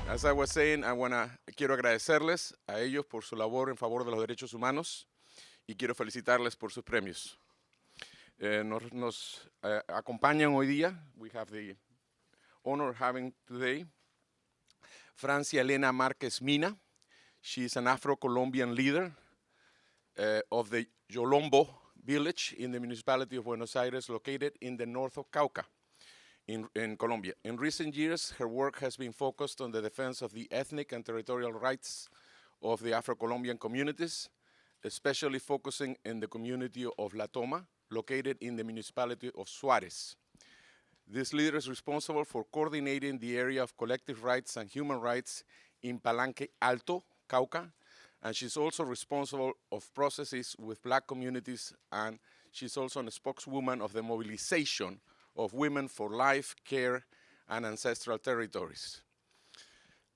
As I was saying, quiero agradecerles a ellos por su labor en favor de los derechos humanos y quiero felicitarles por sus premios. Nos acompañan hoy día. We have the honor of having today Francia Elena Márquez Mina. She is an Afro-Colombian leader of the Yolombo village in the municipality of Buenos Aires, located in the north of Cauca in Colombia. In recent years, her work has been focused on the defense of the ethnic and territorial rights of the Afro-Colombian communities, especially focusing in the community of La Toma, located in the municipality of Suárez. This leader is responsible for coordinating the area of collective rights and human rights in Palenque Alto, Cauca, and she's also responsible of processes with black communities, and she's also a spokeswoman of the mobilization of women for life, care, and ancestral territories.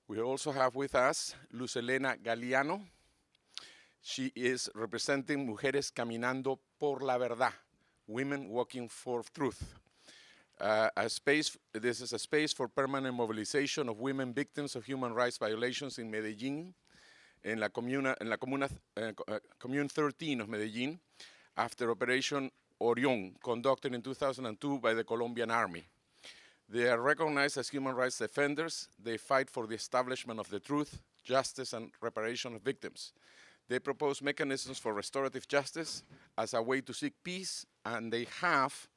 We also have with us Luz Helena Galeano. She is representing Mujeres Caminando por la Verdad, Women Walking for Truth. This is a space for permanent mobilization of women victims of human rights violations in Medellín, in la Comuna 13 of Medellín, after Operation Orión, conducted in 2002 by the Colombian Army. They are recognized as human rights defenders. They fight for the establishment of the truth, justice, and reparation of victims. They propose mechanisms for restorative justice as a way to seek peace, and they have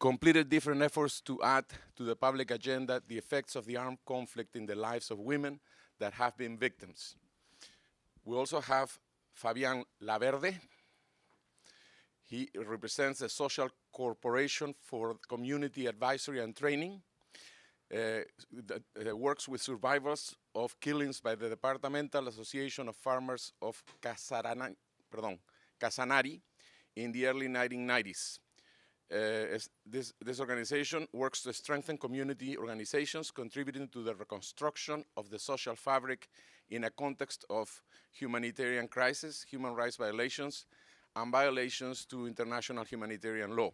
completed different efforts to add to the public agenda the effects of the armed conflict in the lives of women that have been victims. We also have Fabián Laverde. He represents a social corporation for community advisory and training that works with survivors of killings by the Departmental Association of Farmers of Casanare in the early 1990s. This organization works to strengthen community organizations, contributing to the reconstruction of the social fabric in a context of humanitarian crisis, human rights violations, and violations to international humanitarian law.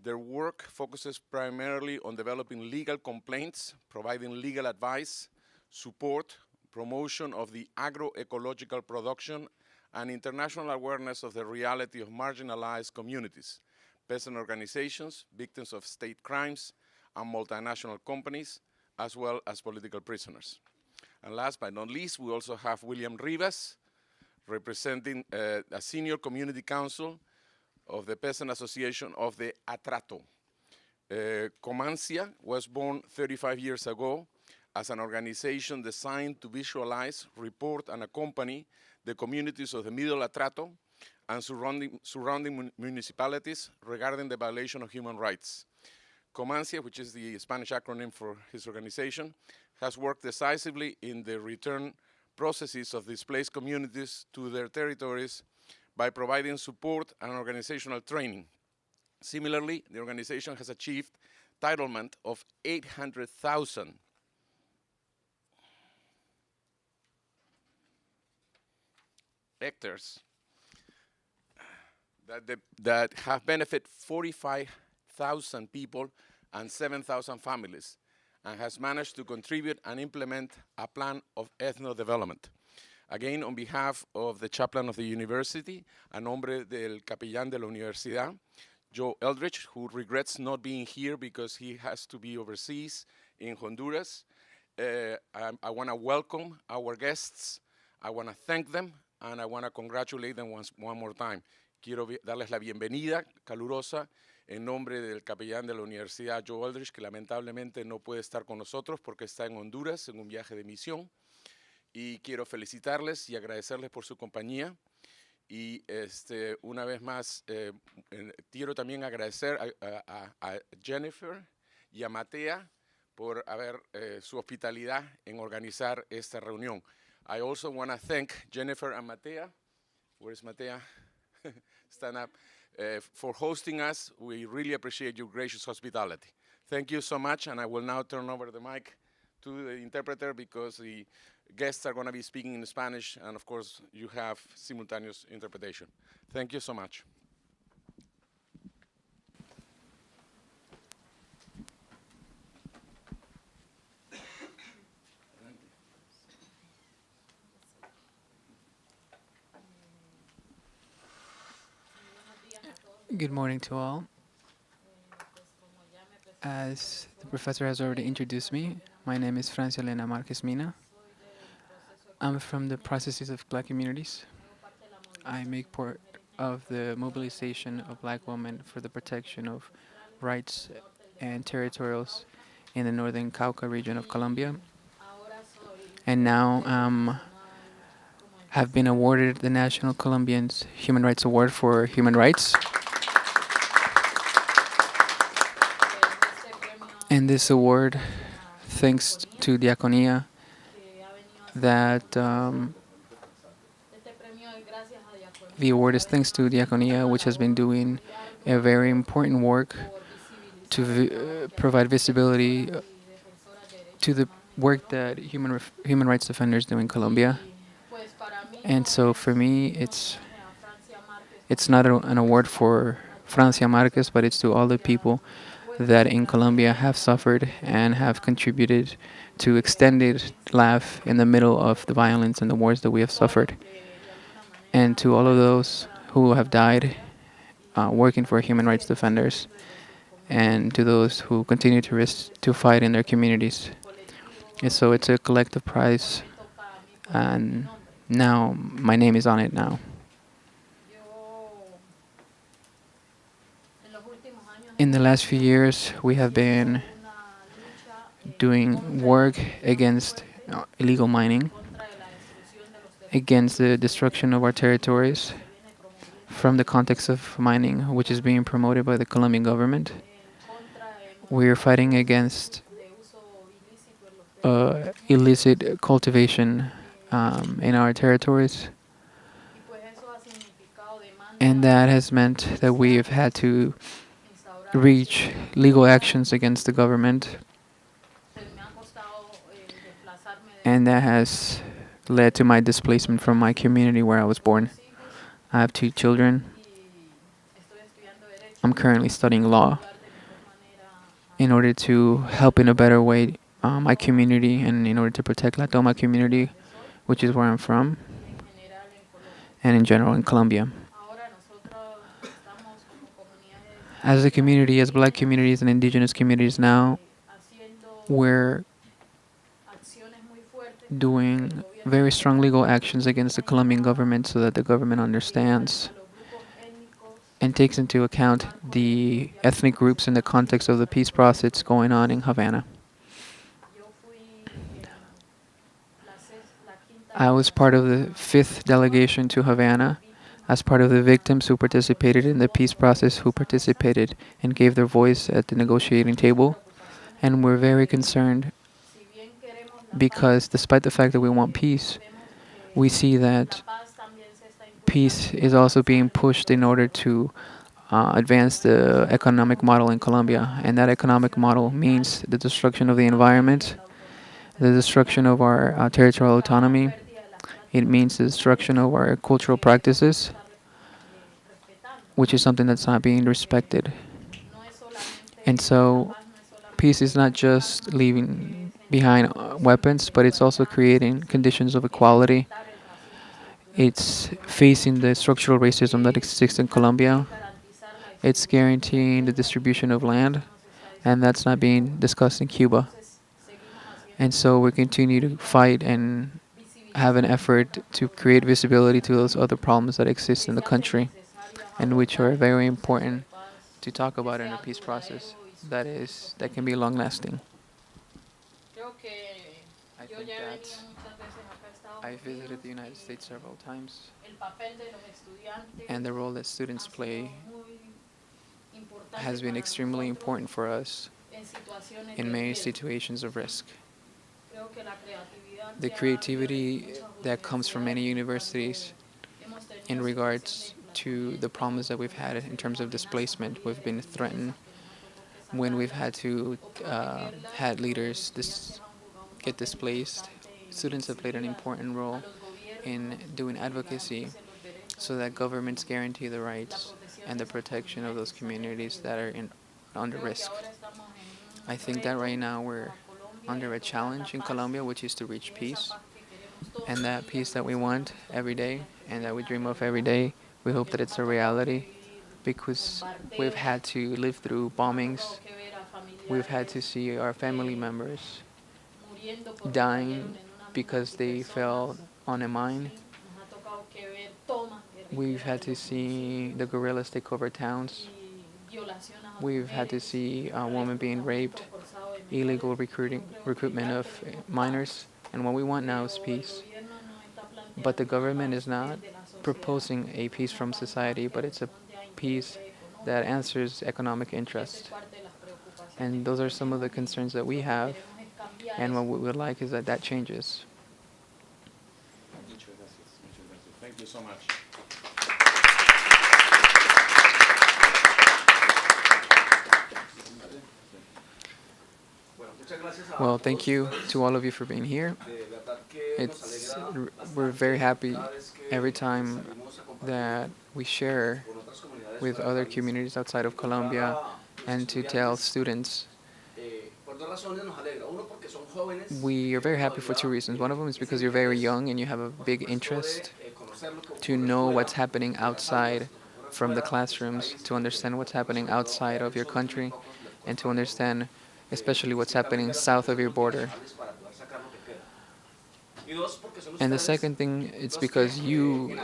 Their work focuses primarily on developing legal complaints, providing legal advice, support, promotion of the agroecological production, and international awareness of the reality of marginalized communities, peasant organizations, victims of state crimes, and multinational companies, as well as political prisoners. And last but not least, we also have William Rivas, representing a senior community council of the Peasant Association of the Atrato. Comancia was born 35 years ago as an organization designed to visualize, report, and accompany the communities of the Middle Atrato and surrounding municipalities regarding the violation of human rights. Comancia, which is the Spanish acronym for his organization, has worked decisively in the return processes of displaced communities to their territories by providing support and organizational training. Similarly, the organization has achieved entitlement of 800,000 hectares that have benefited 45,000 people and 7,000 families, and has managed to contribute and implement a plan of ethno-development. Again, on behalf of the chaplain of the university, a nombre del capellán de la universidad, Joe Eldridge, who regrets not being here because he has to be overseas in Honduras, I want to welcome our guests, I want to thank them, and I want to congratulate them one more time. Quiero darles la bienvenida calurosa en nombre del capellán de la Universidad, Joe Eldridge, que lamentablemente no puede estar con nosotros porque está en Honduras en un viaje de misión. Y quiero felicitarles y agradecerles por su compañía. Y una vez más, quiero también agradecer a Jennifer y a Matea por su hospitalidad en organizar esta reunión. I also want to thank Jennifer and Matea. Where's Matea? Stand up. For hosting us. We really appreciate your gracious hospitality. Thank you so much, and I will now turn over the mic to the interpreter because the guests are going to be speaking in Spanish, and of course, you have simultaneous interpretation. Thank you so much. Good morning to all. As the professor has already introduced me, my name is Francia Elena Marquez Mina. I'm from the Processes of Black Communities. I make part of the mobilization of black women for the protection of rights and territorials in the northern Cauca region of Colombia. And now have been awarded the National Colombian's Human Rights Award for Human Rights. And this award, thanks to Diaconia, that the award is thanks to Diaconia, which has been doing a very important work to provide visibility to the work that human rights defenders do in Colombia. And so for me, it's not an award for Francia Marquez, but it's to all the people that in Colombia have suffered and have contributed to extended life in the middle of the violence and the wars that we have suffered. And to all of those who have died working for human rights defenders, and to those who continue to risk to fight in their communities. And so it's a collective prize, and now my name is on it now. In the last few years, we have been doing work against illegal mining, against the destruction of our territories from the context of mining, which is being promoted by the Colombian government. We are fighting against illicit cultivation in our territories, and that has meant that we have had to reach legal actions against the government, and that has led to my displacement from my community where I was born. I have two children. I'm currently studying law in order to help in a better way my community and in order to protect La Toma community, which is where I'm from, and in general in Colombia. As a community, as black communities and indigenous communities now, we're doing very strong legal actions against the Colombian government so that the government understands and takes into account the ethnic groups in the context of the peace process going on in Havana. I was part of the fifth delegation to Havana as part of the victims who participated in the peace process, who participated and gave their voice at the negotiating table. And we're very concerned because, despite the fact that we want peace, we see that peace is also being pushed in order to advance the economic model in Colombia. And that economic model means the destruction of the environment, the destruction of our territorial autonomy. It means the destruction of our cultural practices, which is something that's not being respected. And so, peace is not just leaving behind weapons, but it's also creating conditions of equality. It's facing the structural racism that exists in Colombia. It's guaranteeing the distribution of land, and that's not being discussed in Cuba. And so we continue to fight and have an effort to create visibility to those other problems that exist in the country and which are very important to talk about in a peace process that can be long lasting. I think that I visited the United States several times, and the role that students play has been extremely important for us in many situations of risk. The creativity that comes from many universities in regards to the problems that we've had in terms of displacement. We've been threatened when we've had to had leaders get displaced. Students have played an important role in doing advocacy so that governments guarantee the rights and the protection of those communities that are under risk. I think that right now we're under a challenge in Colombia, which is to reach peace. And that peace that we want every day and that we dream of every day, we hope that it's a reality. because we've had to live through bombings. We've had to see our family members dying because they fell on a mine. We've had to see the guerrillas take over towns. We've had to see a woman being raped, illegal recruitment of minors, and what we want now is peace. But the government is not proposing a peace from society, but it's a peace that answers economic interest. And those are some of the concerns that we have, and what we would like is that that changes. Muchas gracias. Muchas gracias. Thank you so much. Well, thank you to all of you for being here. We're very happy every time that we share with other communities outside of Colombia and to tell students. We are very happy for two reasons. One of them is because you're very young and you have a big interest to know what's happening outside from the classrooms, to understand what's happening outside of your country, and to understand especially what's happening south of your border. And the second thing, it's because you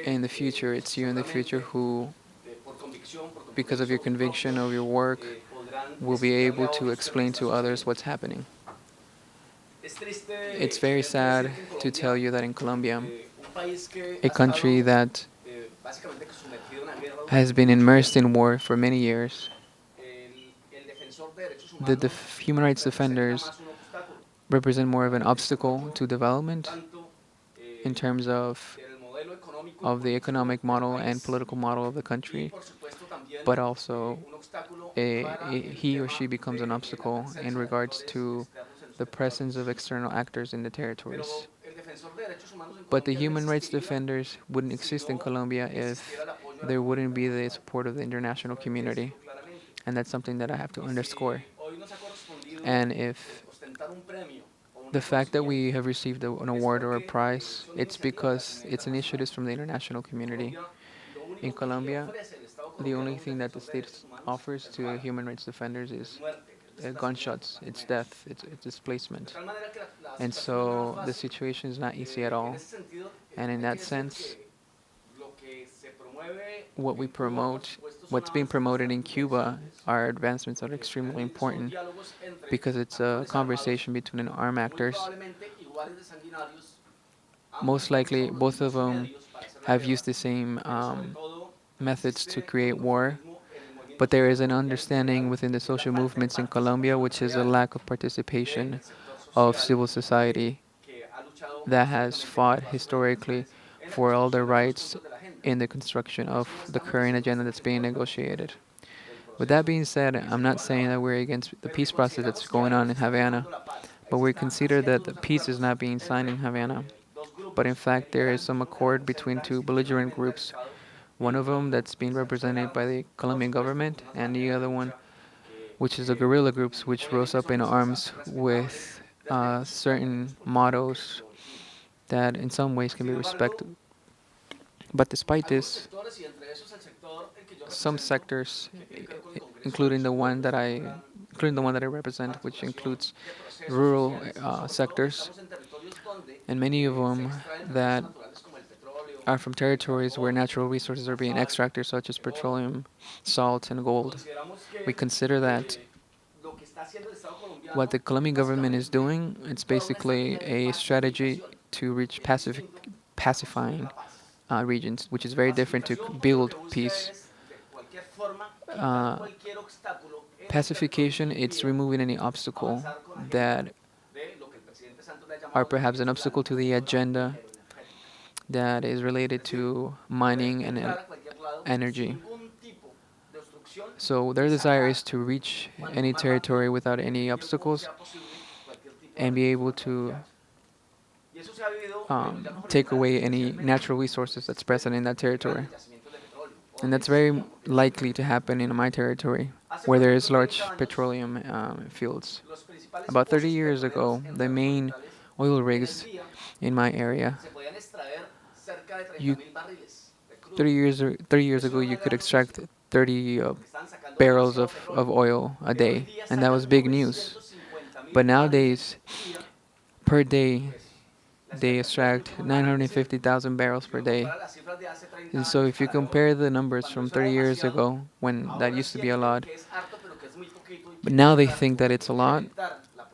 in the future, it's you in the future who, because of your conviction of your work, will be able to explain to others what's happening. It's very sad to tell you that in Colombia, a country that has been immersed in war for many years, the human rights defenders represent more of an obstacle to development in terms of the economic model and political model of the country, but also he or she becomes an obstacle in regards to the presence of external actors in the territories. But the human rights defenders wouldn't exist in Colombia if there wouldn't be the support of the international community. And that's something that I have to underscore. And if the fact that we have received an award or a prize, it's because it's initiatives from the international community. In Colombia, the only thing that the state offers to human rights defenders is gunshots, it's death, it's displacement. And so the situation is not easy at all. And in that sense, what we promote, what's being promoted in Cuba, are advancements that are extremely important because it's a conversation between armed actors. Most likely, both of them have used the same methods to create war, but there is an understanding within the social movements in Colombia, which is a lack of participation of civil society that has fought historically for all their rights in the construction of the current agenda that's being negotiated. With that being said, I'm not saying that we're against the peace process that's going on in Havana, but we consider that the peace is not being signed in Havana. But in fact, there is some accord between two belligerent groups, one of them that's being represented by the Colombian government, and the other one, which is the guerrilla groups, which rose up in arms with certain mottos that in some ways can be respected. But despite this, some sectors, including the one that I represent, which includes rural sectors, and many of them that are from territories where natural resources are being extracted, such as petroleum, salt, and gold. We consider that what the Colombian government is doing, it's basically a strategy to reach pacifying regions, which is very different to build peace. Uh, Pacification, it's removing any obstacle that are perhaps an obstacle to the agenda that is related to mining and energy. So their desire is to reach any territory without any obstacles and be able to take away any natural resources that's present in that territory. And that's very likely to happen in my territory, where there is large petroleum fields. About 30 years ago, the main oil rigs in my area, you 30 years ago, you could extract 30 barrels of oil a day, and that was big news. But nowadays, per day, they extract 950,000 barrels per day. And so if you compare the numbers from 30 years ago, when that used to be a lot, but now they think that it's a lot,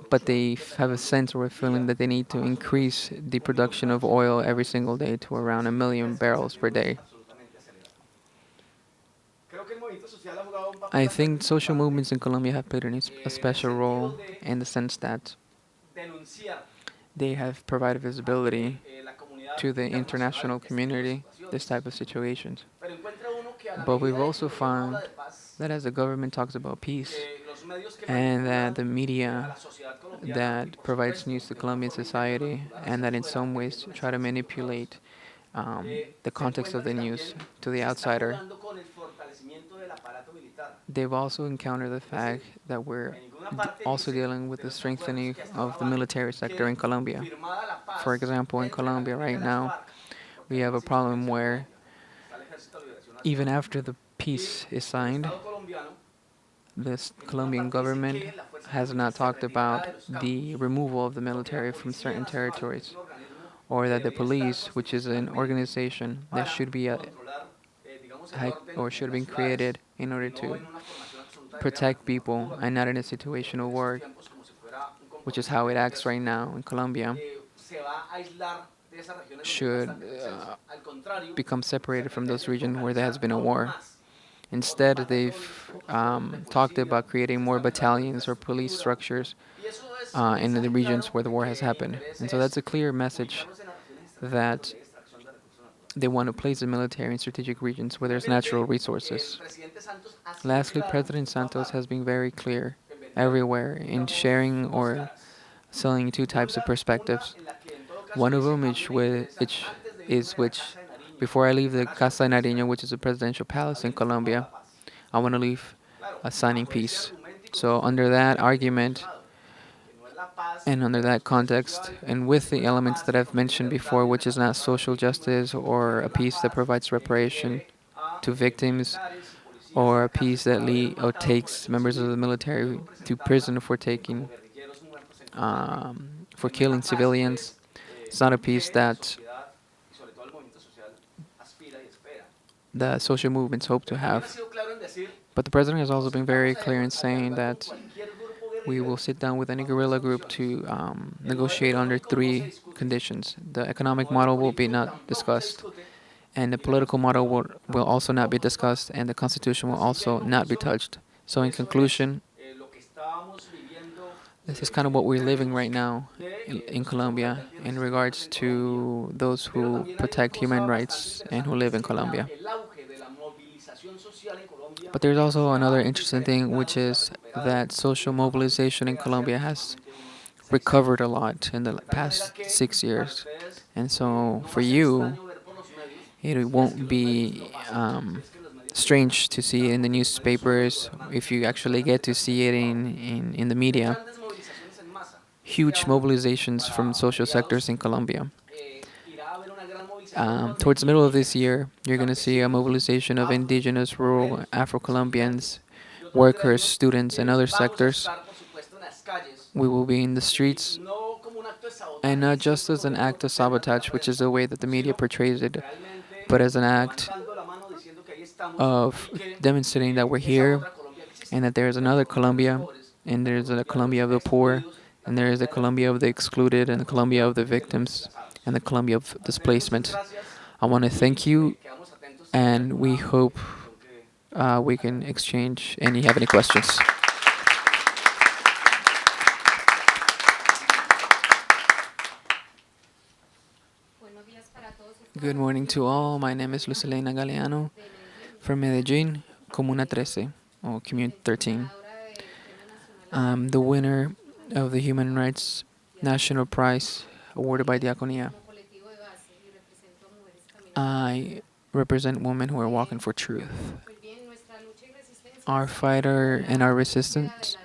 but they have a sense or a feeling that they need to increase the production of oil every single day to around 1 million barrels per day. I think social movements in Colombia have played a special role in the sense that they have provided visibility to the international community this type of situations. But we've also found that as the government talks about peace and that the media that provides news to Colombian society and that in some ways try to manipulate the context of the news to the outsider, they've also encountered the fact that we're also dealing with the strengthening of the military sector in Colombia. For example, in Colombia right now, we have a problem where even after the peace is signed, the Colombian government has not talked about the removal of the military from certain territories, or that the police, which is an organization that should be or should have been created in order to protect people and not in a situation of war, which is how it acts right now in Colombia, should become separated from those regions where there has been a war. Instead, they've talked about creating more battalions or police structures in the regions where the war has happened. And so that's a clear message that they want to place the military in strategic regions where there's natural resources. Lastly, President Santos has been very clear everywhere in sharing or selling two types of perspectives. One of them which before I leave the Casa de Nariño, which is a presidential palace in Colombia, I want to leave a signing peace. So under that argument and under that context, and with the elements that I've mentioned before, which is not social justice or a peace that provides reparation to victims, or a peace that takes members of the military to prison for killing civilians. It's not a peace that the social movements hope to have. But the president has also been very clear in saying that we will sit down with any guerrilla group to negotiate under three conditions. The economic model will be not discussed, and the political model will also not be discussed, and the constitution will also not be touched. So in conclusion, this is kind of what we're living right now in Colombia in regards to those who protect human rights and who live in Colombia. But there's also another interesting thing, which is that social mobilization in Colombia has recovered a lot in the past 6 years. And so for you, it won't be strange to see it in the newspapers if you actually get to see it in the media. Huge mobilizations from social sectors in Colombia. Towards the middle of this year, you're going to see a mobilization of indigenous, rural Afro-Colombians, workers, students, and other sectors. We will be in the streets, and not just as an act of sabotage, which is the way that the media portrays it, but as an act of demonstrating that we're here, and that there is another Colombia, and there's a Colombia of the poor, and there is a Colombia of the excluded, and the Colombia of the victims, and the Colombia of displacement. I want to thank you, and we hope we can exchange and you have any questions. Good morning to all. My name is Lucelena Galeano from Medellin, Comuna 13, or Community 13. I'm the winner of the Human Rights National Prize awarded by Diaconia. I represent women who are walking for truth. Our fighter and our resistance,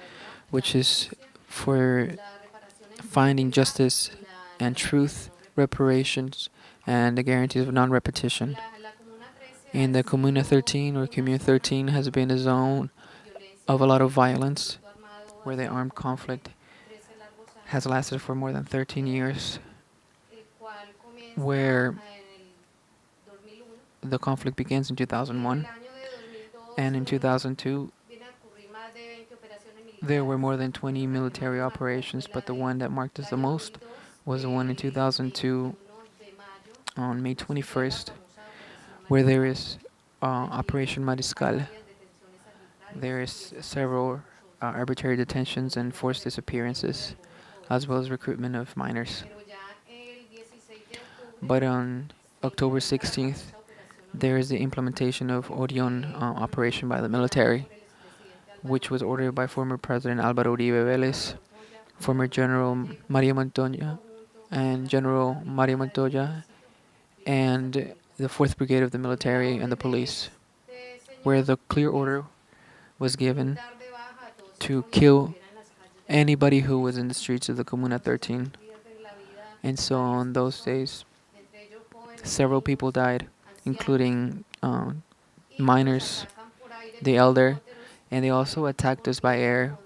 which is for finding justice and truth, reparations, and the guarantees of non-repetition. In the Comuna 13 or Commune 13 has been a zone of a lot of violence where the armed conflict has lasted for more than 13 years, where the conflict begins in 2001, and in 2002 there were more than 20 military operations, but the one that marked us the most was the one in 2002 on May 21st, where there is Operation Mariscal. There is several arbitrary detentions and forced disappearances, as well as recruitment of minors. But on October 16th, there is the implementation of Orion operation by the military, which was ordered by former President Álvaro Uribe Vélez, former General Mario Montoya, and General Mario Montoya, and the 4th Brigade of the military and the police, where the clear order was given to kill anybody who was in the streets of the Comuna 13. And so on those days, several people died, including minors, the elder, and they also attacked us by air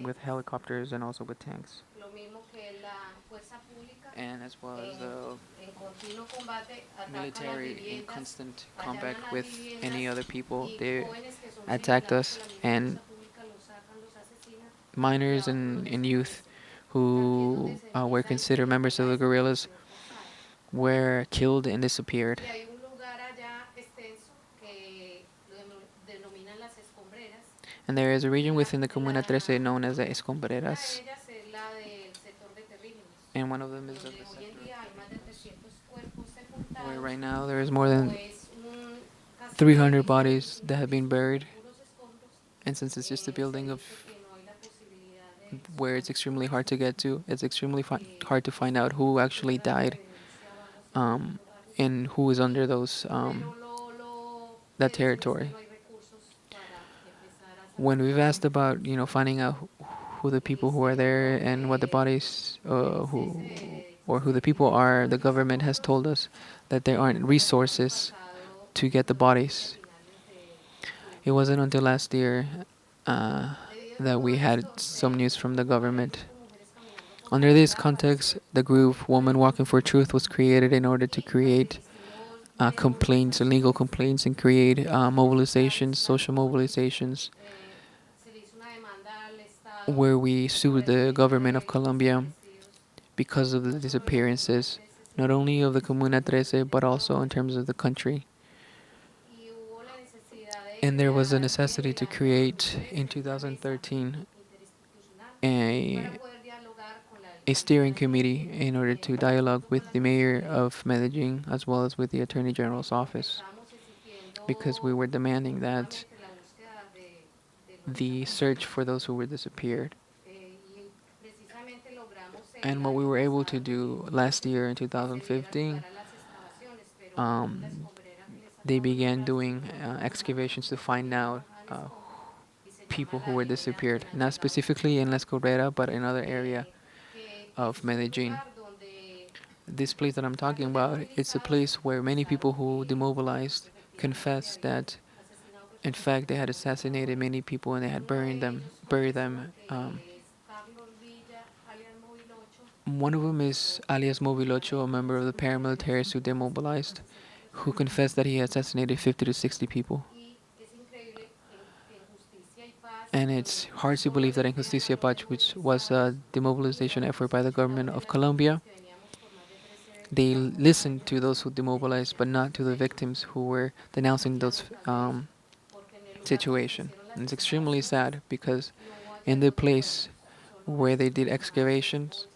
with helicopters and also with tanks. And as well as the military in constant combat with any other people, they attacked us, and minors and youth who were considered members of the guerrillas were killed and disappeared. And there is a region within the Comuna 13 known as the Escombreras, and one of them is the sector where right now there is more than 300 bodies that have been buried. And since it's just a building of where it's extremely hard to get to, it's extremely hard to find out who actually died, and who is under those that territory. When we've asked about finding out who the people who are there and what the bodies who the people are, the government has told us that there aren't resources to get the bodies. It wasn't until last year that we had some news from the government. Under this context, the group Women Walking for Truth was created in order to create complaints, legal complaints, and create mobilizations, social mobilizations, where we sued the government of Colombia because of the disappearances, not only of the Comuna 13, but also in terms of the country. And there was a necessity to create, in 2013, a steering committee in order to dialogue with the mayor of Medellin as well as with the Attorney General's office, because we were demanding that the search for those who were disappeared. And what we were able to do last year in 2015, they began doing excavations to find out people who were disappeared, not specifically in La Escobrera, but in other area of Medellin. This place that I'm talking about, it's a place where many people who demobilized confessed that, in fact, they had assassinated many people and they had buried them. One of them is alias Movilocho, a member of the paramilitaries who demobilized, who confessed that he assassinated 50 to 60 people. And it's hard to believe that in Justicia Paz, which was a demobilization effort by the government of Colombia, they listened to those who demobilized, but not to the victims who were denouncing those situation. And it's extremely sad because in the place where they did excavations,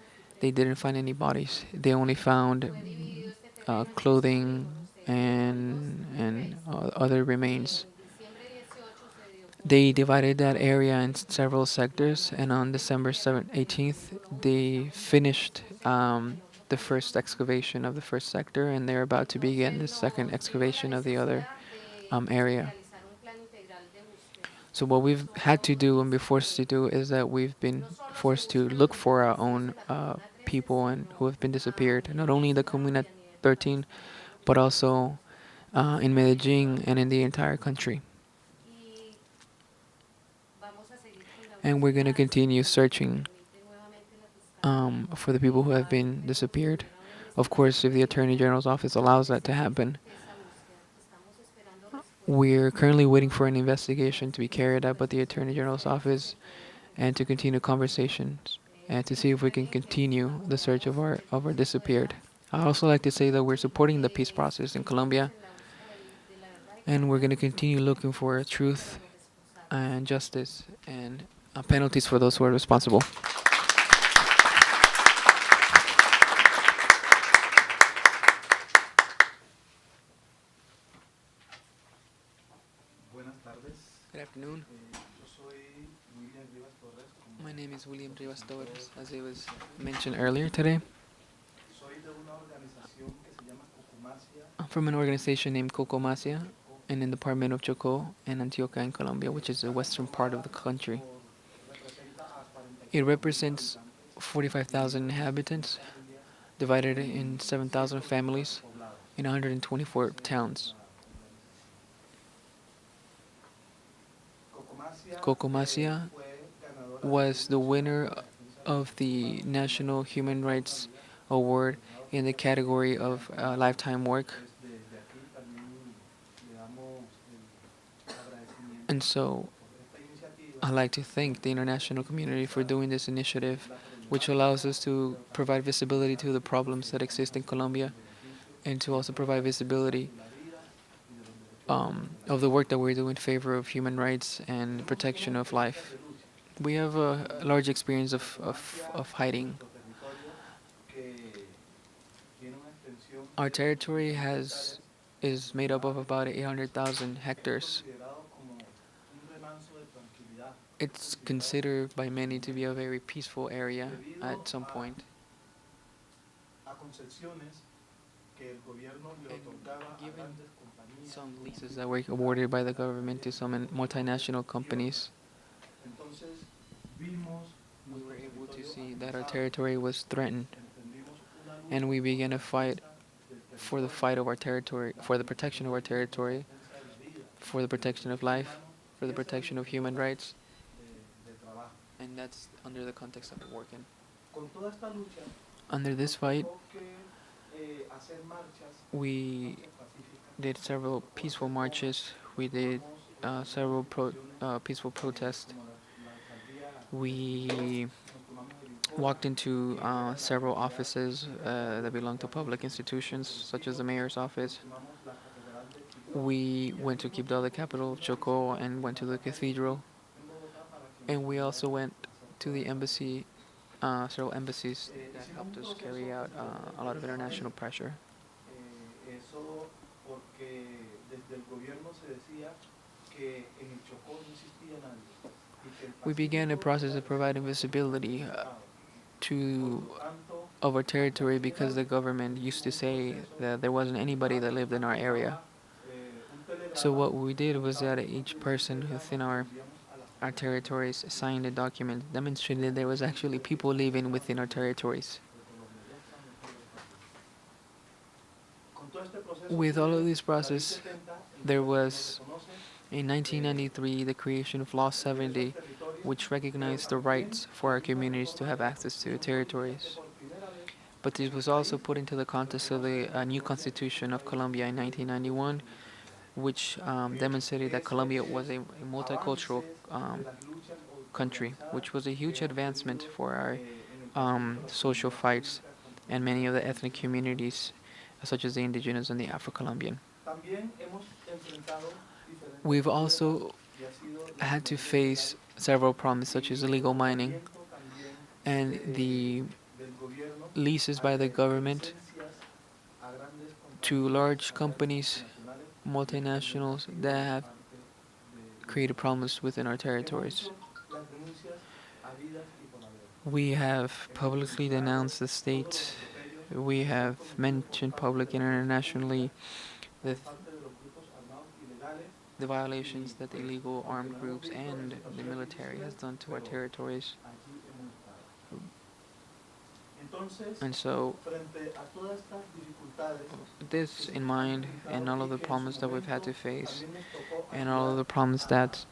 they didn't find any bodies. They only found clothing and other remains. They divided that area in several sectors, and on December 18th, they finished the first excavation of the first sector, and they're about to begin the second excavation of the other area. So what we've had to do and been forced to do is that we've been forced to look for our own people and who have been disappeared, not only in the Comuna 13, but also in Medellin and in the entire country. And we're going to continue searching for the people who have been disappeared. Of course, if the Attorney General's office allows that to happen. We're currently waiting for an investigation to be carried out by the Attorney General's office and to continue conversations and to see if we can continue the search of our disappeared. I also like to say that we're supporting the peace process in Colombia and we're going to continue looking for truth and justice and penalties for those who are responsible. Good afternoon. My name is William Rivas Torres, as it was mentioned earlier today. I'm from an organization named Cocomasia in the department of Chocó in Antioquia in Colombia, which is the western part of the country. It represents 45,000 inhabitants divided in 7,000 families in 124 towns. Cocomasia was the winner of the National Human Rights Award in the category of lifetime work. And so I'd like to thank the international community for doing this initiative, which allows us to provide visibility to the problems that exist in Colombia and to also provide visibility of the work that we do in favor of human rights and protection of life. We have a large experience of hiding. Our territory is made up of about 800,000 hectares. It's considered by many to be a very peaceful area at some point. Given some leases that were awarded by the government to some multinational companies, we were able to see that our territory was threatened, and we began a fight for the fight of our territory, for the protection of our territory, for the protection of life, for the protection of human rights, and that's under the context of working. Under this fight, we did several peaceful marches. We did several peaceful protests. We walked into several offices that belong to public institutions, such as the mayor's office. We went to Quibdó, the capital of Chocó, and went to the cathedral. And we also went to the embassy, several embassies that helped us carry out a lot of international pressure. We began a process of providing visibility to of our territory because the government used to say that there wasn't anybody that lived in our area. So what we did was that each person within our territories signed a document demonstrating that there was actually people living within our territories. With all of this process, there was in 1993 the creation of Law 70, which recognized the rights for our communities to have access to territories. But this was also put into the context of the new Constitution of Colombia in 1991, which demonstrated that Colombia was a multicultural country, which was a huge advancement for our social fights and many of the ethnic communities, such as the indigenous and the Afro-Colombian. We've also had to face several problems, such as illegal mining and the leases by the government to large companies, multinationals that have created problems within our territories. We have publicly denounced the state. We have mentioned publicly and internationally the violations that the illegal armed groups and the military has done to our territories. And so, this in mind, and all of the problems that we've had to face, and all of the problems that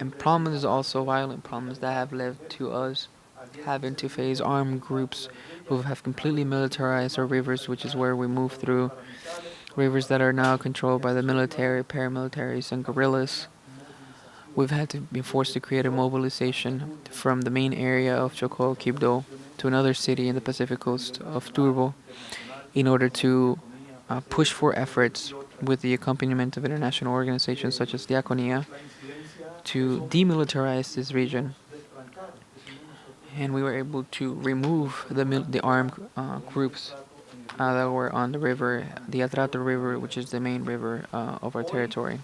and problems, also violent problems that have led to us having to face armed groups who have completely militarized our rivers, which is where we move through, rivers that are now controlled by the military, paramilitaries, and guerrillas. We've had to be forced to create a mobilization from the main area of Chocó, Quibdó, to another city in the Pacific coast of Turbo in order to push for efforts with the accompaniment of international organizations such as Diaconia to demilitarize this region. And we were able to remove the armed groups that were on the river, the Atrato River, which is the main river of our territory.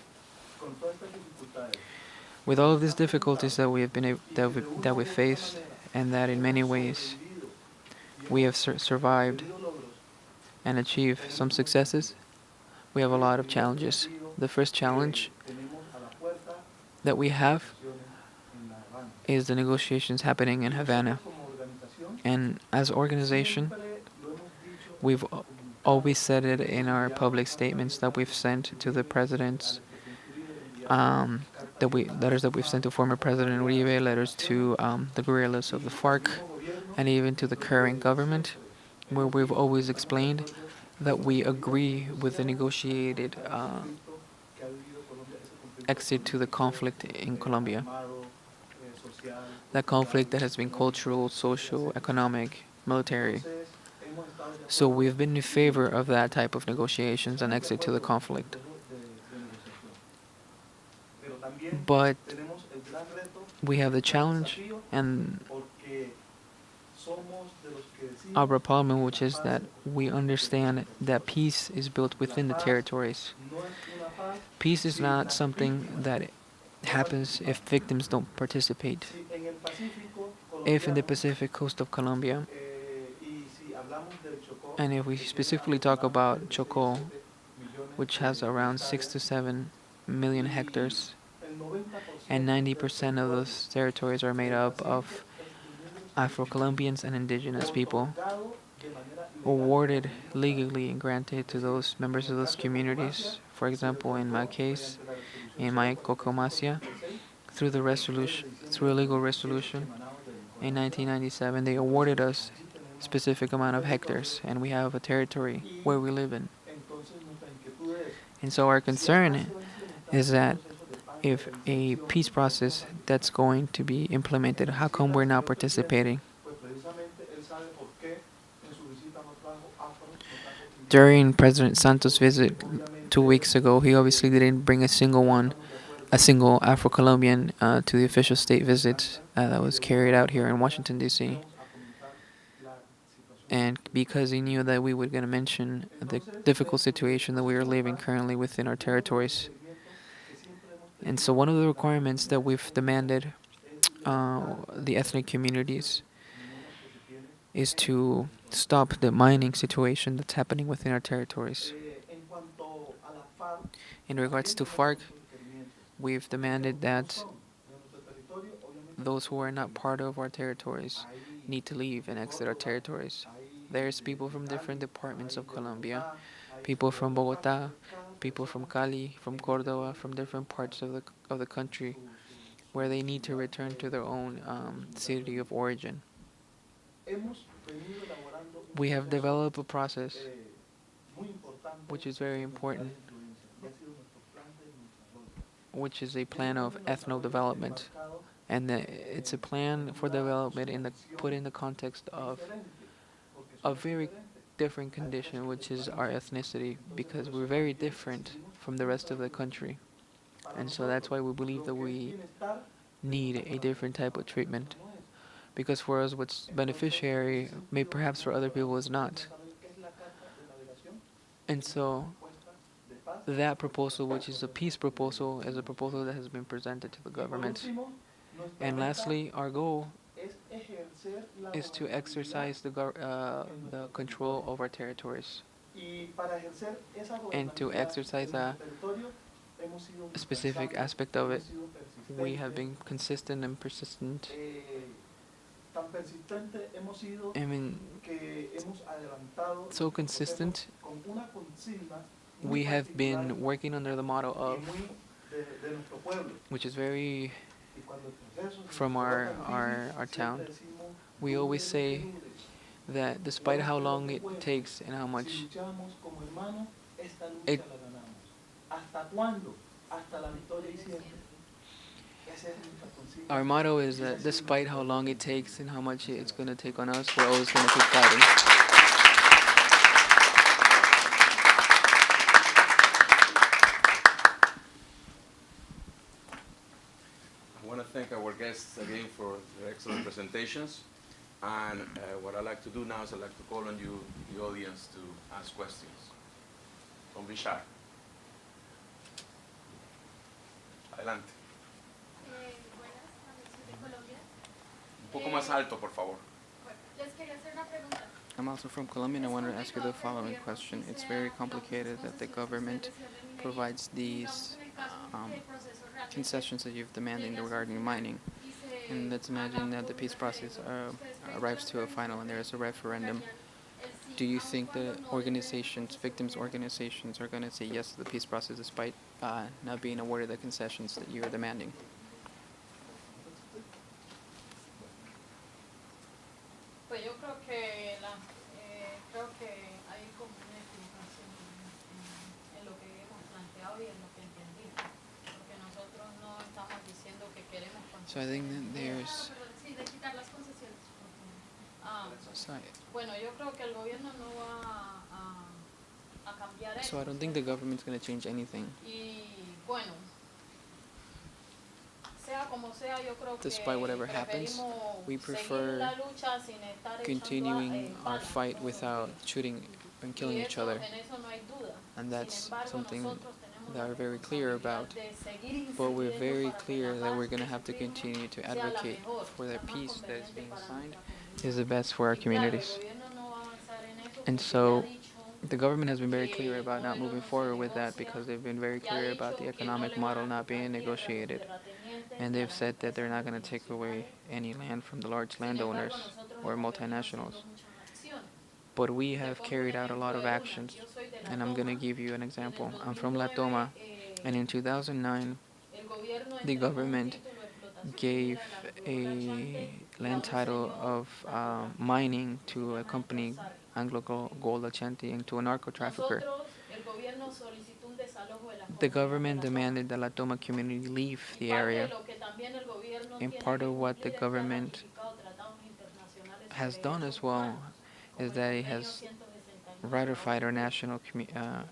With all of these difficulties that we have been that we faced, and that in many ways we have survived and achieved some successes, we have a lot of challenges. The first challenge that we have is the negotiations happening in Havana. And as organization, we've always said it in our public statements that we've sent to the presidents, letters that we've sent to former President Uribe, letters to the guerrillas of the FARC, and even to the current government, where we've always explained that we agree with the negotiated exit to the conflict in Colombia. That conflict that has been cultural, social, economic, military. So we've been in favor of that type of negotiations and exit to the conflict. But we have the challenge and our problem, which is that we understand that peace is built within the territories. Peace is not something that happens if victims don't participate. If in the Pacific coast of Colombia, and if we specifically talk about Chocó, which has around 6 to 7 million hectares, and 90% of those territories are made up of Afro-Colombians and indigenous people, awarded legally and granted to those members of those communities. For example, in my case, in my Cocomasia, through a legal resolution in 1997, they awarded us a specific amount of hectares, and we have a territory where we live in. And so our concern is that if a peace process that's going to be implemented, how come we're not participating? During President Santos' visit 2 weeks ago, he obviously didn't bring a single Afro-Colombian to the official state visit that was carried out here in Washington, D.C. And because he knew that we were going to mention the difficult situation that we are living currently within our territories. And so one of the requirements that we've demanded the ethnic communities is to stop the mining situation that's happening within our territories. In regards to FARC, we've demanded that those who are not part of our territories need to leave and exit our territories. There's people from different departments of Colombia, people from Bogota, people from Cali, from Córdoba, from different parts of the country, where they need to return to their own city of origin. We have developed a process which is very important, which is a plan of ethno development, and it's a plan for development put in the context of a very different condition, which is our ethnicity, because we're very different from the rest of the country. And so that's why we believe that we need a different type of treatment. Because for us, what's beneficiary may perhaps for other people is not. And so that proposal, which is a peace proposal, is a proposal that has been presented to the government. And lastly, our goal is to exercise the control of our territories. And to exercise that, a specific aspect of it, we have been consistent and persistent. I mean, so consistent. We have been working under the motto of, which is very from our town. We always say that despite how long it takes and how much it our motto is that despite how long it takes and how much it's going to take on us, we're always going to keep fighting. I want to thank our guests again for their excellent presentations. And what I'd like to do now is I'd like to call on you, the audience, to ask questions. Don't be shy. Adelante. Buenas, soy de Colombia. Un poco más alto, por favor. Bueno, les quería hacer una pregunta. I'm also from Colombia and I wanted to ask you the following question. It's very complicated that the government provides these concessions that you've demanded regarding mining. And let's imagine that the peace process arrives to a final and there is a referendum. Do you think the organizations, victims' organizations, are going to say yes to the peace process despite not being awarded the concessions that you are demanding? Pues yo creo que creo que hay como una equivocación en lo que hemos planteado y en lo que entendimos, porque nosotros no estamos diciendo que queremos So I think that there's. Sí, de quitar las concesiones. Sorry. Bueno, yo creo que el gobierno no va a cambiar eso. So I don't think the government's going to change anything. Y bueno, sea como sea, yo creo Despite whatever que happens, we seguir prefer la lucha sin estar continuing our balas, fight como without shooting and killing y each eso, other. en eso no hay duda. And Sin that's embargo, something nosotros tenemos that la we're very clear about. responsabilidad de seguir But we're incidiendo very para que clear la that paz we're going to que have to tenemos continue to sea la advocate mejor, for the la más peace that is conveniente being para signed nuestra is comunidad. the best for our Y claro, el communities. gobierno no va a avanzar en eso And porque so ya ha dicho the government has been very clear que about con not ellos moving no se forward with that negocia, because they've been very ya ha clear about the dicho que no economic le van model a not being quitar tierra a los negotiated. terratenientes And ni a they've las said that they're empresas not going to take away multinacionales. any land from the large Sin embargo, landowners nosotros or hemos venido multinationals. haciendo muchas acciones. But we Le have pongo un carried out a lot ejemplo of de una. actions. Yo soy de La And I'm going to Toma. give you an En el example. I'm from La 2009, Toma. And in 2009, el gobierno the entregó un government título de explotación gave minera al a Anglo land title of mining to a Llamado company, Sari. Anglo Gold Ashanti, and to a narco trafficker. Nosotros, el gobierno solicitó un desalojo de las The comunidades government de La Toma. demanded that La Toma community leave Y the parte de area. lo que también el gobierno And tiene part que of what the cumplir es que ha government ratificado tratados internacionales has sobre done derechos as well humanos, como is el that it convenio has 169 de la ratified our OIT, national que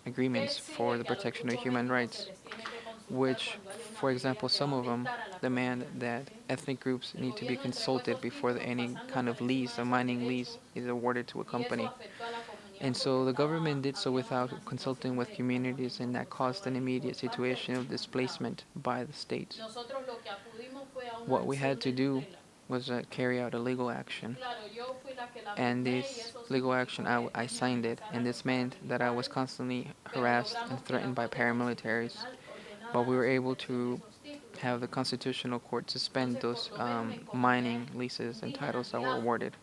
agreements for exige the que a los protection of grupos human étnicos rights, se les tiene que consultar which, cuando haya una for medida example, que va some a of them afectar a la demand comunidad. that ethnic groups El need to be gobierno entregó consulted esos before títulos any pasando kind por of encima lease, de a esos mining lease, derechos is awarded to a y eso company. afectó a la comunidad And porque so the government did so había without una consulting situación with de communities, and that desplazamiento forzado caused an ahí immediate por parte de los situation of magistrados. displacement by the state. Nosotros lo que acudimos fue a una What we acción had de to do tutela. was carry out a legal action. Claro, yo fui la que la And firmé y this eso legal significó action, que I me signed it, amenazaran and los this meant that I was paramilitares, constantly pero harassed and logramos que la threatened by Corte paramilitaries. Constitucional ordenara But we la were able suspensión de to esos títulos. have the Constitutional Court suspend Entonces, those por lo menos en mining comunidades leases and indígenas titles that y were afro, awarded.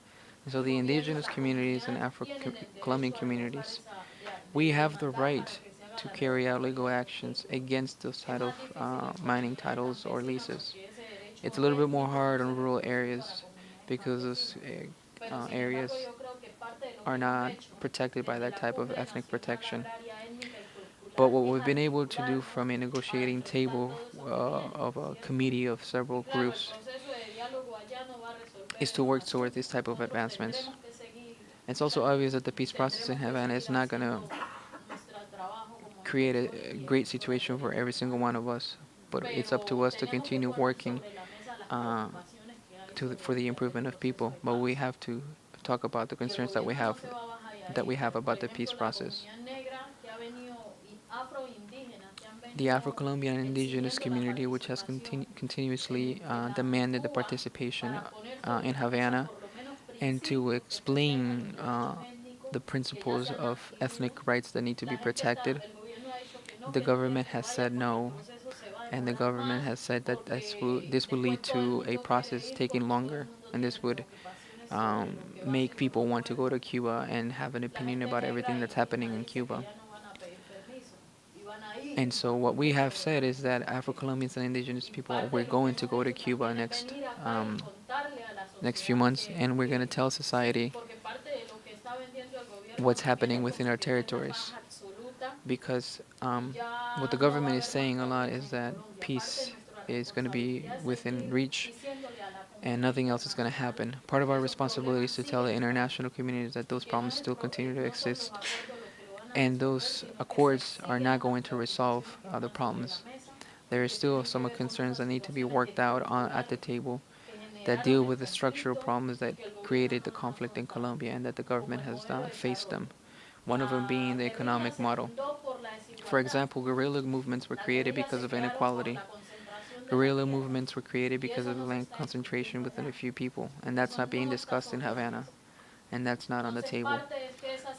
And so el the gobierno, indigenous las communities and comunidades tienen el Colombian derecho a revocar communities, de we have the demandar para right que se haga to la carry out legal revocación de esos actions títulos. against those Es type más of difícil en mining comunidades titles or campesinas leases. porque ese derecho It's a little bit more étnico no hard se on rural reconoce para areas comunidades because those campesinas. Pero sin areas embargo, yo creo que parte de lo que are hemos not hecho protected by desde that la type of Cumbre ethnic Nacional protection. Agraria, Étnica y But Cultural what es we've been able to do articularnos from a para negotiating enfrentar table todos esos desviantes, of a ¿cierto? committee of Y several claro, el groups proceso de diálogo allá no va a resolver is to en work Havana. towards this type of Nosotros advancements. tendremos que seguir It's also luchando, obvious that the peace process in tendremos que Havana is seguir not going to haciendo nuestro trabajo como create defensores a y great defensoras de situation for every derechos single humanos. one of us, but it's up to Pero us to tenemos que continue poner working sobre la mesa las uh, preocupaciones que hay sobre for the improvement el of proceso people. de But we paz. have to talk about the Y el concerns that we gobierno no have se va a bajar ahí. Por about the peace ejemplo, la process. comunidad negra que ha venido, afroindígena, que han The venido Afro-Colombian and indigenous exigiendo la community, which has participación continuously en demanded the Cuba participation para poner sobre in la mesa Havana, por lo menos and to principios que explain protejan los derechos étnicos the que ya principles se han of adquirido. ethnic rights that need to La be gente está, protected. el gobierno ha dicho que the government has said no, and the government has said that this will lead to a process taking longer, and this would make people want to go to Cuba and have an opinion about everything that's happening in Cuba. And so what we have said is that Afro-Colombians and indigenous people, we're going to go to Cuba next few months, and we're going to tell society what's happening within our territories. Because what the government is saying a lot is that peace is going to be within reach and nothing else is going to happen. Part of our responsibility is to tell the international communities that those problems still continue to exist, and those accords are not going to resolve the problems. There is still some concerns that need to be worked out at the table that deal with the structural problems that created the conflict in Colombia and that the government has not faced them. One of them being the economic model. For example, guerrilla movements were created because of inequality. Guerrilla movements were created because of land concentration within a few people, and that's not being discussed in Havana, and that's not on the table.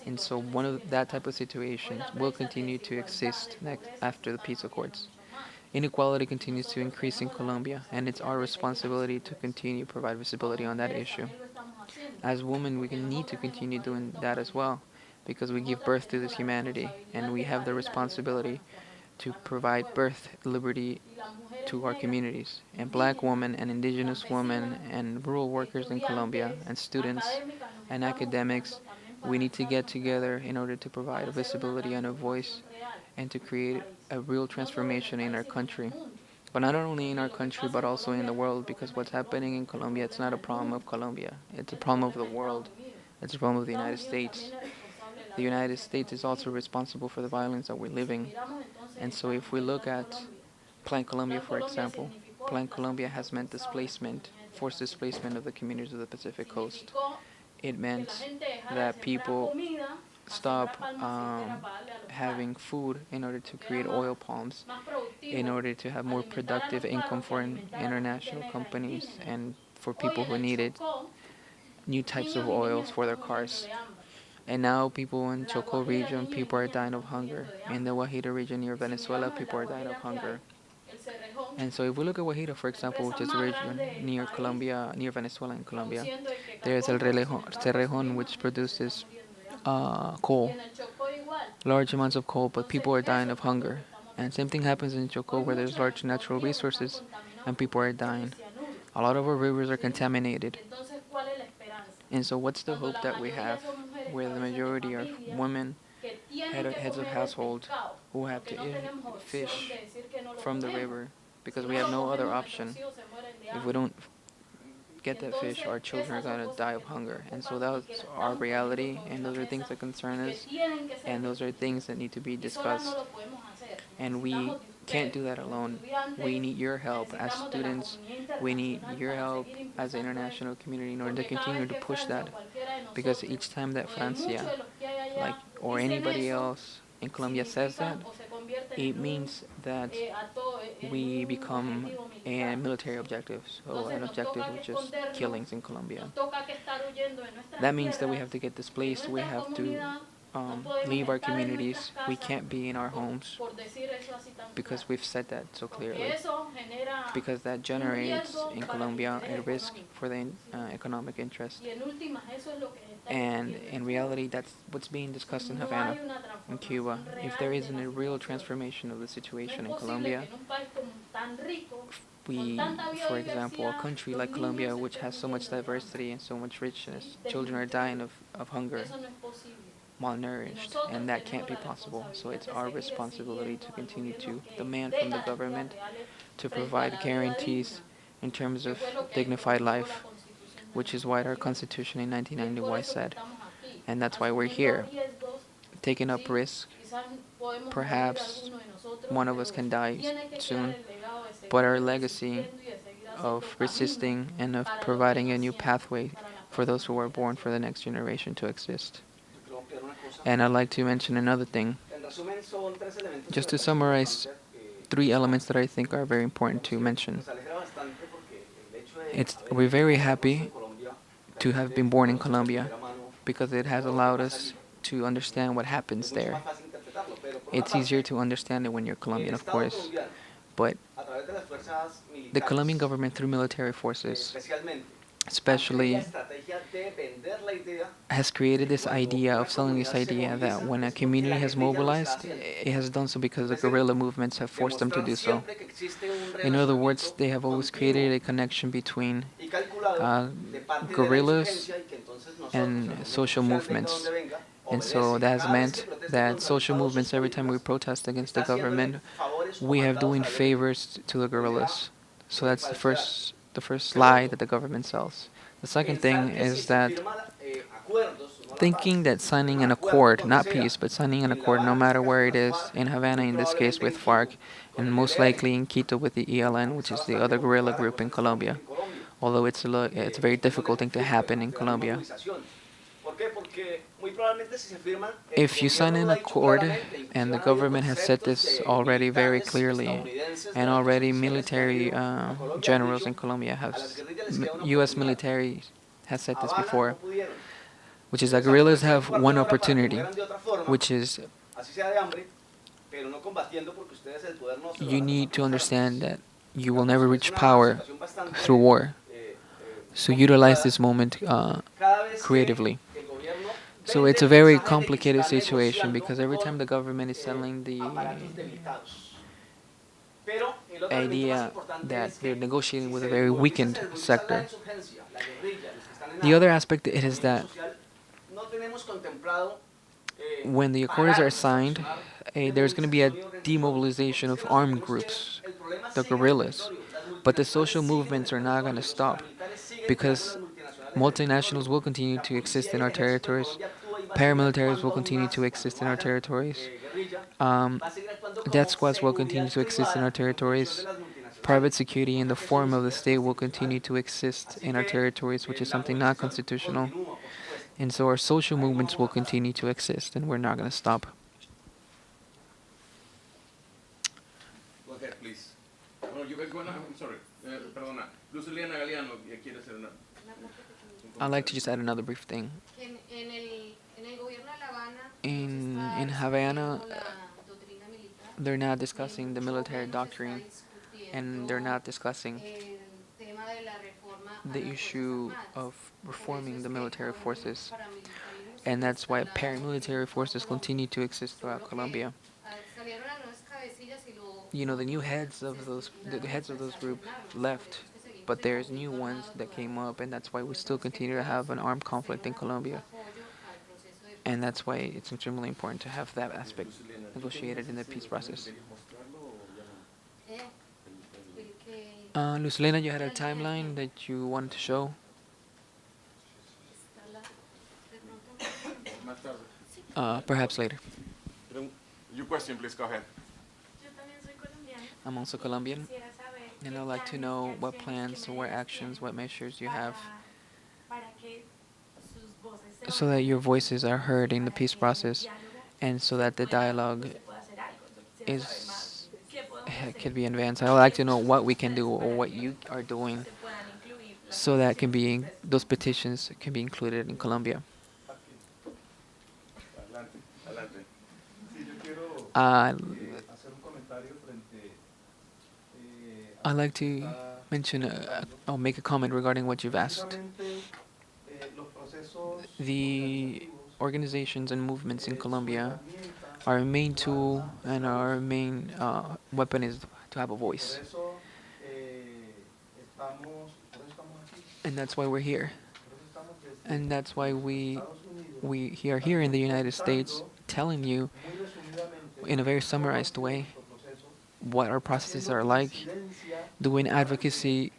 And so one of that type of situations will continue to exist after the peace accords. Inequality continues to increase in Colombia, and it's our responsibility to continue to provide visibility on that issue. As women, we need to continue doing that as well, because we give birth to this humanity, and we have the responsibility to provide birth liberty to our communities. And black women and indigenous women and rural workers in Colombia and students and academics, we need to get together in order to provide a visibility and a voice and to create a real transformation in our country. But not only in our country, but also in the world, because what's happening in Colombia, it's not a problem of Colombia. It's a problem of the world. It's a problem of the United States. The United States is also responsible for the violence that we're living. And so if we look at Plan Colombia, for example, Plan Colombia has meant displacement, forced displacement of the communities of the Pacific Coast. It meant that people stop having food in order to create oil palms, in order to have more productive income for international companies and for people who needed new types of oils for their cars. And now people in Choco region, people are dying of hunger. In the Guajira region near Venezuela, people are dying of hunger. And so if we look at Guajira, for example, which is a region near Colombia, near Venezuela and Colombia, there is El Cerrejón, which produces coal, large amounts of coal, but people are dying of hunger. And same thing happens in Choco, where there's large natural resources and people are dying. A lot of our rivers are contaminated. And so what's the hope that we have where the majority are women, heads of household, who have to eat fish from the river because we have no other option? If we don't get that fish, our children are going to die of hunger. And so that's our reality, and those are things that concern us, and those are things that need to be discussed. And we can't do that alone. We need your help as students. We need your help as the international community in order to continue to push that. Because each time that Francia, or anybody else in Colombia says that, it means that we become a military objective, so an objective which is killings in Colombia. That means that we have to get displaced, we have to leave our communities, we can't be in our homes, because we've said that so clearly. Because that generates in Colombia a risk for the economic interest. And in reality, that's what's being discussed in Havana, in Cuba. If there isn't a real transformation of the situation in Colombia, for example, a country like Colombia, which has so much diversity and so much richness, children are dying of hunger, malnourished, and that can't be possible. So it's our responsibility to continue to demand from the government to provide guarantees in terms of dignified life, which is what our Constitution in 1991 said. And that's why we're here, taking up risk. Perhaps one of us can die soon, but our legacy of resisting and of providing a new pathway for those who are born for the next generation to exist. And I'd like to mention another thing, just to summarize 3 elements that I think are very important to mention. We're very happy to have been born in Colombia because it has allowed us to understand what happens there. It's easier to understand it when you're Colombian, of course. But the Colombian government, through military forces, especially, has created this idea of selling this idea that when a community has mobilized, it has done so because the guerrilla movements have forced them to do so. In other words, they have always created a connection between uh, guerrillas and social movements. And so that has meant that social movements, every time we protest against the government, we have doing favors to the guerrillas. So that's the first lie that the government sells. The second thing is that thinking that signing an accord, not peace, but signing an accord, no matter where it is, in Havana in this case with FARC, and most likely in Quito with the ELN, which is the other guerrilla group in Colombia, although it's a very difficult thing to happen in Colombia. If you sign an accord, and the government has said this already very clearly, and already military generals in Colombia have, U.S. military has said this before, which is that guerrillas have one opportunity, which is you need to understand that you will never reach power through war. So utilize this moment creatively. So it's a very complicated situation because every time the government is selling the idea that they're negotiating with a very weakened sector, the other aspect it is that when the accords are signed, there's going to be a demobilization of armed groups, the guerrillas. But the social movements are not going to stop because multinationals will continue to exist in our territories. Paramilitaries will continue to exist in our territories. Death squads will continue to exist in our territories. Private security in the form of the state will continue to exist in our territories, which is something not constitutional. And so our social movements will continue to exist, and we're not going to stop. Go ahead, please. No, you guys go now. I'm sorry. Perdona. Luz Eliana Galeano quiere hacer una. I'd like to just add another brief thing. In Havana, they're not discussing the military doctrine, and they're not discussing the issue of reforming the military forces. And that's why paramilitary forces continue to exist throughout Colombia. You know, the new heads of the heads of those groups left, but there's new ones that came up, and that's why we still continue to have an armed conflict in Colombia. And that's why it's extremely important to have that aspect negotiated in the peace process. Luz Elena, you had a timeline that you wanted to show? Perhaps later. Your question, please. Go ahead. I'm also Colombian, and I'd like to know what plans, what actions, what measures you have so that your voices are heard in the peace process and so that the dialogue can be advanced. I would like to know what we can do or what you are doing so that those petitions can be included in Colombia. I'd like to mention or make a comment regarding what you've asked. The organizations and movements in Colombia, our main tool and our main weapon is to have a voice. And that's why we're here. And that's why we are here in the United States telling you in a very summarized way what our processes are like, doing advocacy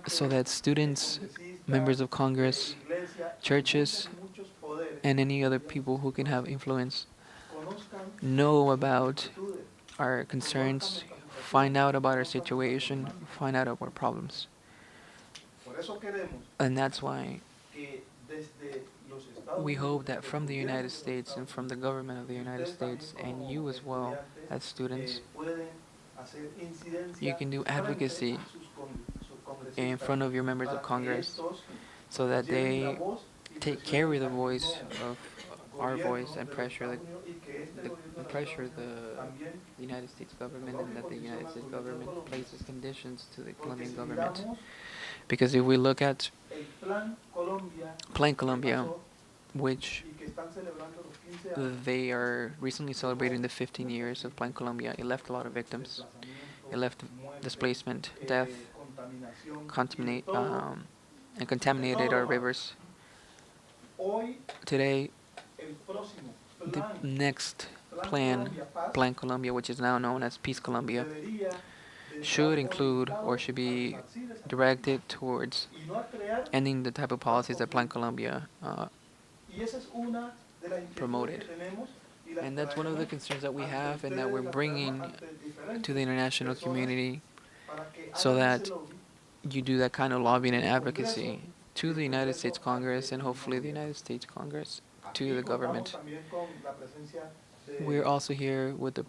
so that students, members of Congress, churches, and any other people who can have influence know about our concerns, find out about our situation, find out about our problems. And that's why we hope that from the United States and from the government of the United States and you as well as students, you can do advocacy in front of your members of Congress so that they carry the voice of our voice and pressure the pressure the United States government and that the United States government places conditions to the Colombian government. Because if we look at Plan Colombia, which they are recently celebrating the 15 years of Plan Colombia, it left a lot of victims. It left displacement, death, and contaminated our rivers. Today, the next plan, Plan Colombia, which is now known as Peace Colombia, should include or should be directed towards ending the type of policies that Plan Colombia promoted. And that's one of the concerns that we have and that we're bringing to the international community so that you do that kind of lobbying and advocacy to the United States Congress and hopefully the United States Congress to the government. We're also here with the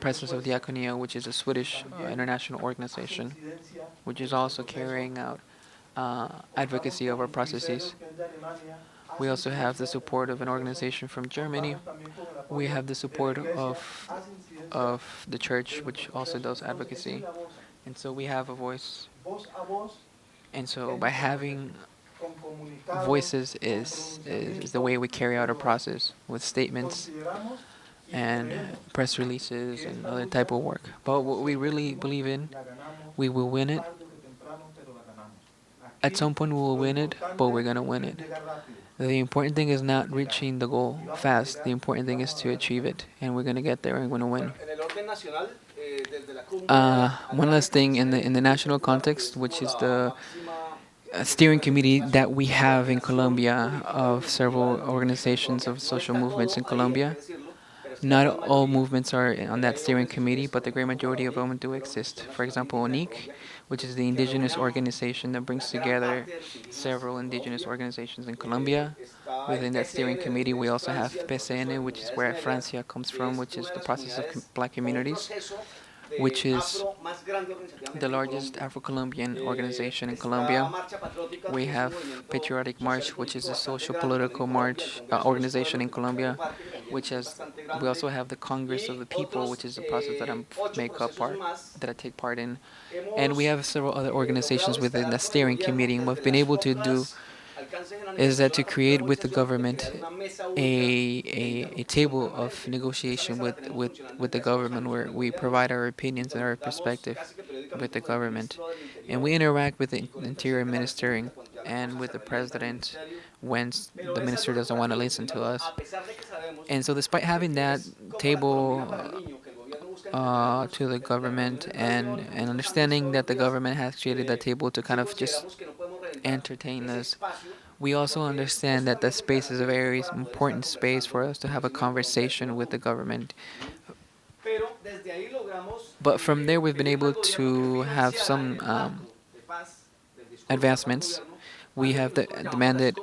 presence of Diakonia, which is a Swedish international organization, which is also carrying out advocacy of our processes. We also have the support of an organization from Germany. We have the support of the church, which also does advocacy. And so we have a voice. And so by having voices is the way we carry out our process with statements and press releases and other type of work. But what we really believe in, we will win it. At some point we will win it, but we're going to win it. The important thing is not reaching the goal fast. The important thing is to achieve it, and we're going to get there and we're going to win. One last thing in the national context, which is the steering committee that we have in Colombia of several organizations of social movements in Colombia. Not all movements are on that steering committee, but the great majority of them do exist. For example, ONIC, which is the indigenous organization that brings together several indigenous organizations in Colombia. Within that steering committee, we also have PCN, which is where Francia comes from, which is the process of black communities, which is the largest Afro-Colombian organization in Colombia. We have Patriotic March, which is a social political march organization in Colombia, we also have the Congress of the People, which is a process that I take part in, and we have several other organizations within the steering committee. And what we've been able to do is that to create with the government a table of negotiation with the government where we provide our opinions and our perspective with the government. And we interact with the interior minister and with the president when the minister doesn't want to listen to us. And so despite having that table to the government and understanding that the government has created that table to kind of just entertain us, we also understand that that space is a very important space for us to have a conversation with the government. But from there, we've been able to have some advancements. We have demanded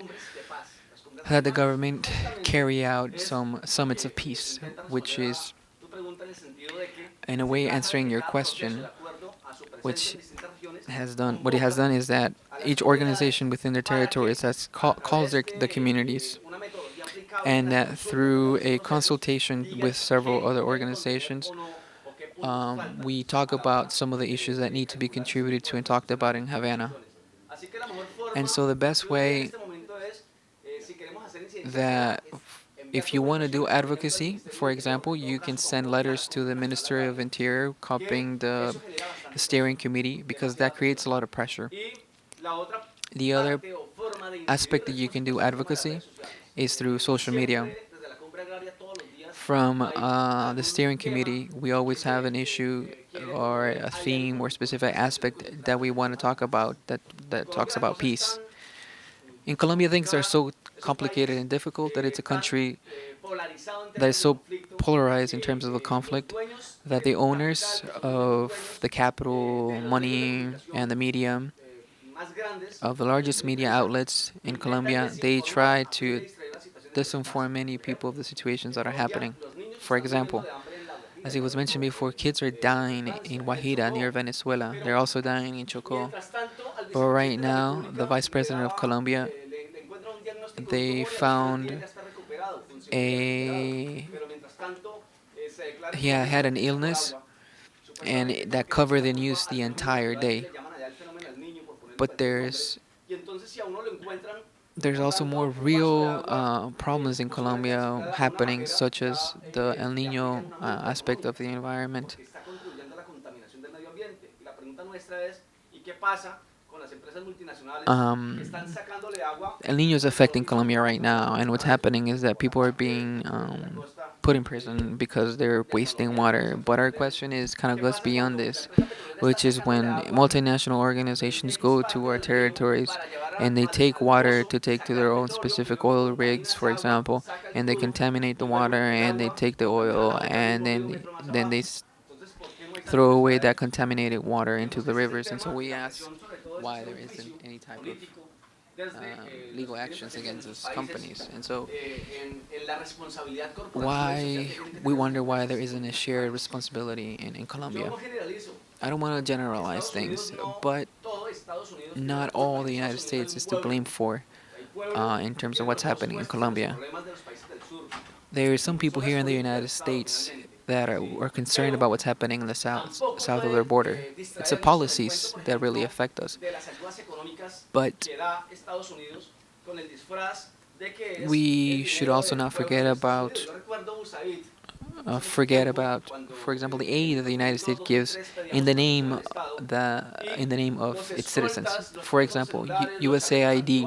that the government carry out some summits of peace, which is, in a way, answering your question, what it has done is that each organization within their territories calls the communities, and that through a consultation with several other organizations, we talk about some of the issues that need to be contributed to and talked about in Havana. And so the best way that if you want to do advocacy, for example, you can send letters to the Ministry of Interior copying the steering committee, because that creates a lot of pressure. The other aspect that you can do advocacy is through social media. From the steering committee, we always have an issue or a theme or specific aspect that we want to talk about that talks about peace. In Colombia, things are so complicated and difficult that it's a country that is so polarized in terms of the conflict that the owners of the capital, money, and the media, of the largest media outlets in Colombia, they try to disinform many people of the situations that are happening. For example, as it was mentioned before, kids are dying in Guajira near Venezuela. They're also dying in Chocó. But right now, the vice president of Colombia, they found a he had an illness, and that covered the news the entire day. But there's also more real problems in Colombia happening, such as the El Nino aspect of the environment. Um, El Nino is affecting Colombia right now, and what's happening is that people are being put in prison because they're wasting water. But our question is kind of goes beyond this, which is when multinational organizations go to our territories and they take water to take to their own specific oil rigs, for example, and they contaminate the water and they take the oil and then they throw away that contaminated water into the rivers. And so we ask why there isn't any type of legal actions against those companies. And so why we wonder why there isn't a shared responsibility in Colombia. I don't want to generalize things, but not all the United States is to blame for in terms of what's happening in Colombia. There are some people here in the United States that are concerned about what's happening in the south of their border. It's the policies that really affect us. But we should also not forget about, for example, the aid that the United States gives in the name of its citizens. For example, USAID,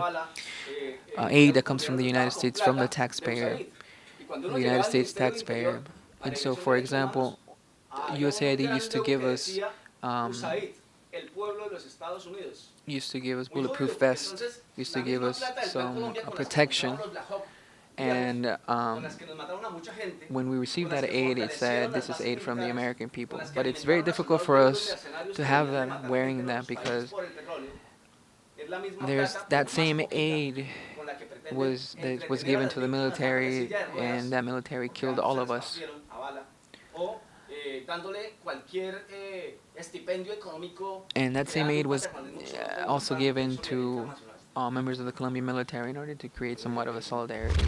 aid that comes from the United States, from the taxpayer, the United States taxpayer. And so, for example, USAID used to give us bulletproof vests, used to give us some protection. And when we received that aid, it said this is aid from the American people. But it's very difficult for us to have that, wearing that, because there's that same aid was given to the military, and that military killed all of us. And that same aid was also given to members of the Colombian military in order to create somewhat of a solidarity.